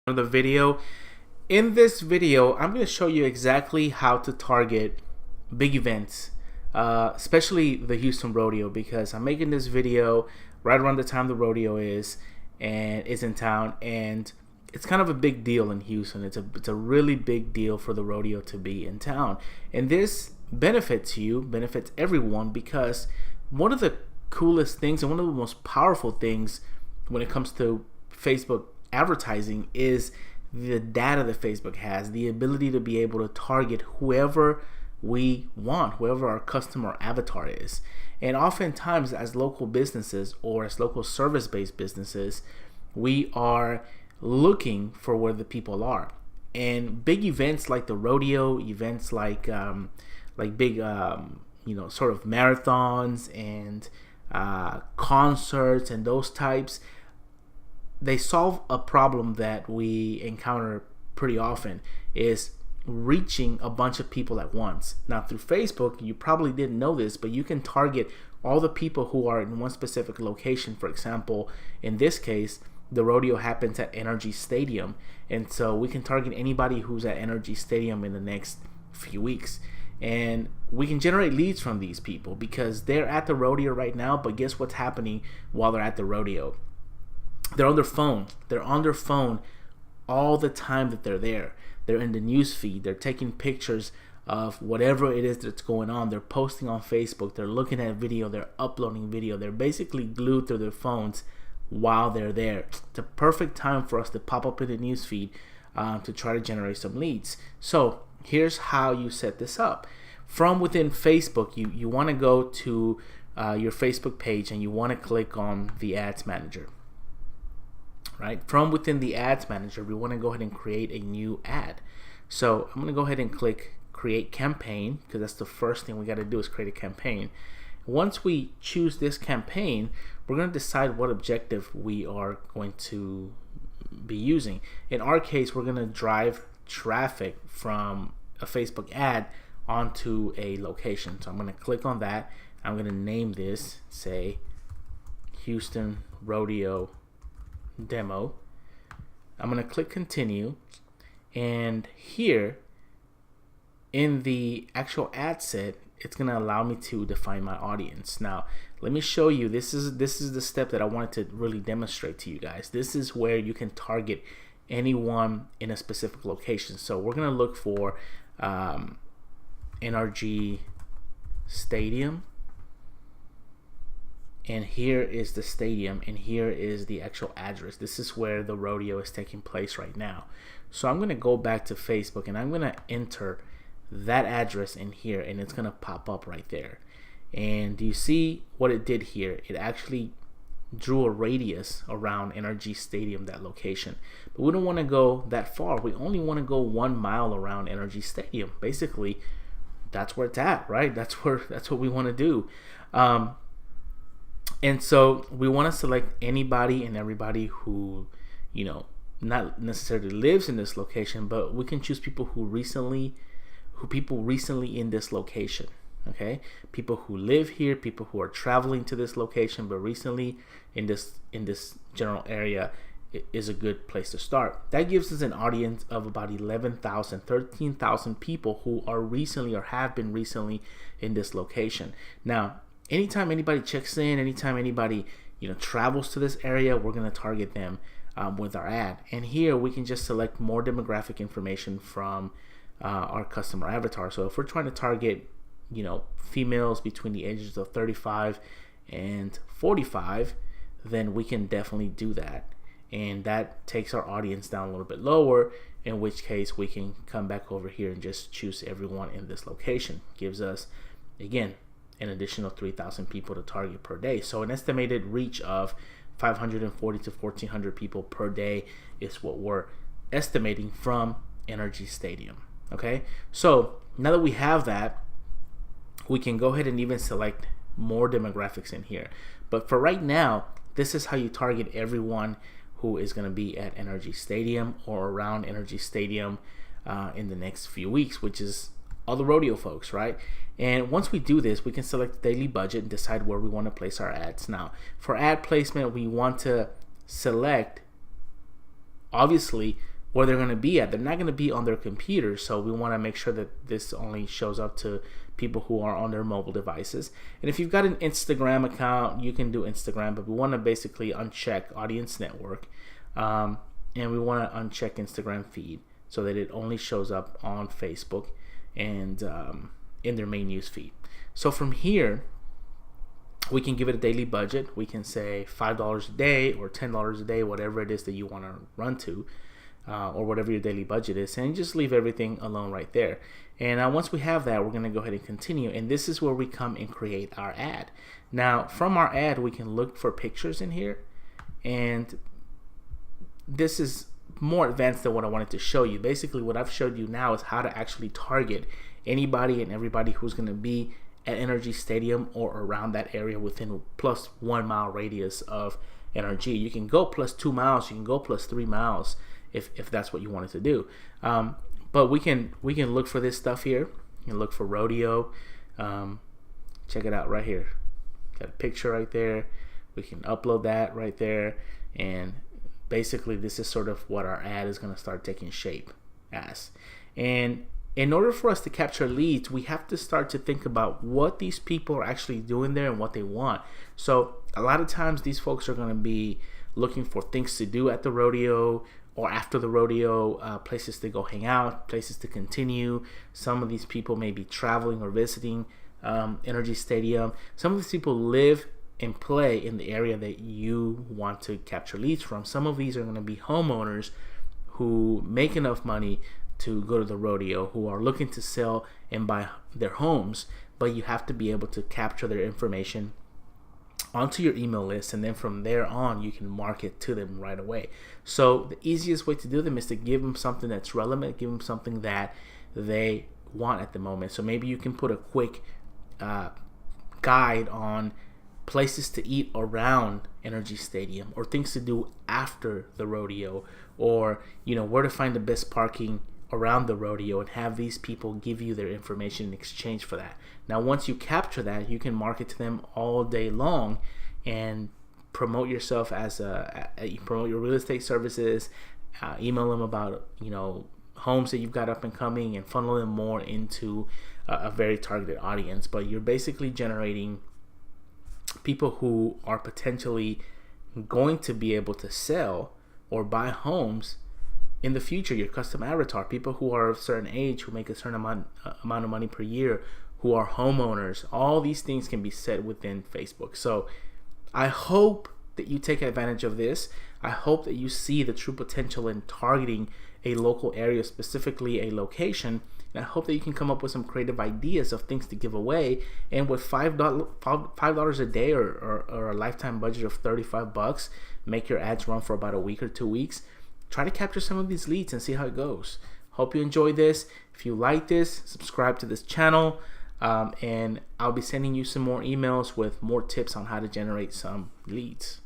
The video. In this video, I'm going to show you exactly how to target big events, especially the Houston Rodeo, because I'm making this video right around the time the rodeo is in town, and it's kind of a big deal in Houston. It's a really big deal for the rodeo to be in town, and this benefits you, benefits everyone, because one of the coolest things and one of the most powerful things when it comes to Facebook advertising is the data that Facebook has, the ability to be able to target whoever we want, whoever our customer avatar is. And oftentimes, as local businesses or as local service-based businesses, we are looking for where the people are. And big events like the rodeo, events like big sort of marathons and concerts and those types, they solve a problem that we encounter pretty often, is reaching a bunch of people at once. Now, through Facebook, you probably didn't know this, but you can target all the people who are in one specific location. For example, in this case, the rodeo happens at Energy Stadium, and so we can target anybody who's at Energy Stadium in the next few weeks. And we can generate leads from these people because they're at the rodeo right now, but guess what's happening while they're at the rodeo? They're on their phone. They're on their phone all the time that they're there. They're in the news feed. They're taking pictures of whatever it is that's going on. They're posting on Facebook. They're looking at video. They're uploading video. They're basically glued to their phones while they're there. It's a perfect time for us to pop up in the news feed to try to generate some leads. So here's how you set this up. From within Facebook, you want to go to your Facebook page and you want to click on the Ads Manager. Right? From within the Ads Manager, we want to go ahead and create a new ad. So I'm going to go ahead and click Create Campaign, because that's the first thing we got to do is create a campaign. Once we choose this campaign, we're going to decide what objective we are going to be using. In our case, we're going to drive traffic from a Facebook ad onto a location. So I'm going to click on that. I'm going to name this, say, Houston Rodeo Demo. I'm going to click Continue, and here in the actual ad set, it's going to allow me to define my audience. Now, let me show you. This is the step that I wanted to really demonstrate to you guys. This is where you can target anyone in a specific location. So we're going to look for NRG Stadium. And here is the stadium, and here is the actual address. This is where the rodeo is taking place right now. So I'm going to go back to Facebook, and I'm going to enter that address in here, and it's going to pop up right there. And do you see what it did here? It actually drew a radius around NRG Stadium, that location. But we don't want to go that far. We only want to go 1 mile around NRG Stadium. Basically, that's where it's at, right? That's what we want to do. And so we want to select anybody and everybody who, not necessarily lives in this location, but we can choose people who recently in this location. Okay, people who live here, people who are traveling to this location, but recently in this general area is a good place to start. That gives us an audience of about 13,000 people who are recently or have been recently in this location. Now, anytime anybody checks in, anytime anybody travels to this area, we're going to target them with our ad. And here we can just select more demographic information from our customer avatar. So if we're trying to target females between the ages of 35 and 45, then we can definitely do that. And that takes our audience down a little bit lower, in which case we can come back over here and just choose everyone in this location. Gives us, again, an additional 3,000 people to target per day. So an estimated reach of 540 to 1,400 people per day is what we're estimating from Energy Stadium. Okay, so now that we have that, we can go ahead and even select more demographics in here. But for right now, this is how you target everyone who is going to be at Energy Stadium or around Energy Stadium in the next few weeks, which is all the rodeo folks, right? And once we do this, we can select daily budget and decide where we want to place our ads. Now, for ad placement, we want to select, obviously, where they're going to be at. They're not going to be on their computer, so we want to make sure that this only shows up to people who are on their mobile devices. And if you've got an Instagram account, you can do Instagram, but we want to basically uncheck audience network, and we want to uncheck Instagram feed so that it only shows up on Facebook and in their main news feed. So from here, we can give it a daily budget. We can say $5 a day or $10 a day, whatever it is that you want to run to, or whatever your daily budget is, and just leave everything alone right there. And once we have that, we're going to go ahead and continue, and this is where we come and create our ad. Now from our ad, we can look for pictures in here, and this is more advanced than what I wanted to show you. Basically what I've showed you now is how to actually target anybody and everybody who's going to be at NRG Stadium or around that area within plus 1 mile radius of NRG. You can go plus 2 miles, you can go plus 3 miles if that's what you wanted to do. But we can look for this stuff here. You can look for Rodeo. Check it out right here. Got a picture right there. We can upload that right there, and basically this is sort of what our ad is going to start taking shape as. And in order for us to capture leads, we have to start to think about what these people are actually doing there and what they want. So a lot of times these folks are going to be looking for things to do at the rodeo or after the rodeo, places to go hang out, places to continue. Some of these people may be traveling or visiting NRG Stadium. Some of these people live and play in the area that you want to capture leads from. Some of these are going to be homeowners who make enough money to go to the rodeo, who are looking to sell and buy their homes, but you have to be able to capture their information onto your email list, and then from there on you can market to them right away. So the easiest way to do them is to give them something that's relevant, give them something that they want at the moment. So maybe you can put a quick guide on places to eat around NRG Stadium, or things to do after the rodeo, or where to find the best parking around the rodeo, and have these people give you their information in exchange for that. Now once you capture that, you can market to them all day long and promote yourself as you promote your real estate services, email them about homes that you've got up and coming, and funnel them more into a very targeted audience. But you're basically generating people who are potentially going to be able to sell or buy homes in the future. Your custom avatar, people who are of a certain age, who make a certain amount of money per year, who are homeowners. All these things can be set within Facebook. So I hope that you take advantage of this. I hope that you see the true potential in targeting a local area, specifically a location. And I hope that you can come up with some creative ideas of things to give away. And with $5 a day or a lifetime budget of $35, make your ads run for about a week or 2 weeks. Try to capture some of these leads and see how it goes. Hope you enjoy this. If you like this, subscribe to this channel, and I'll be sending you some more emails with more tips on how to generate some leads.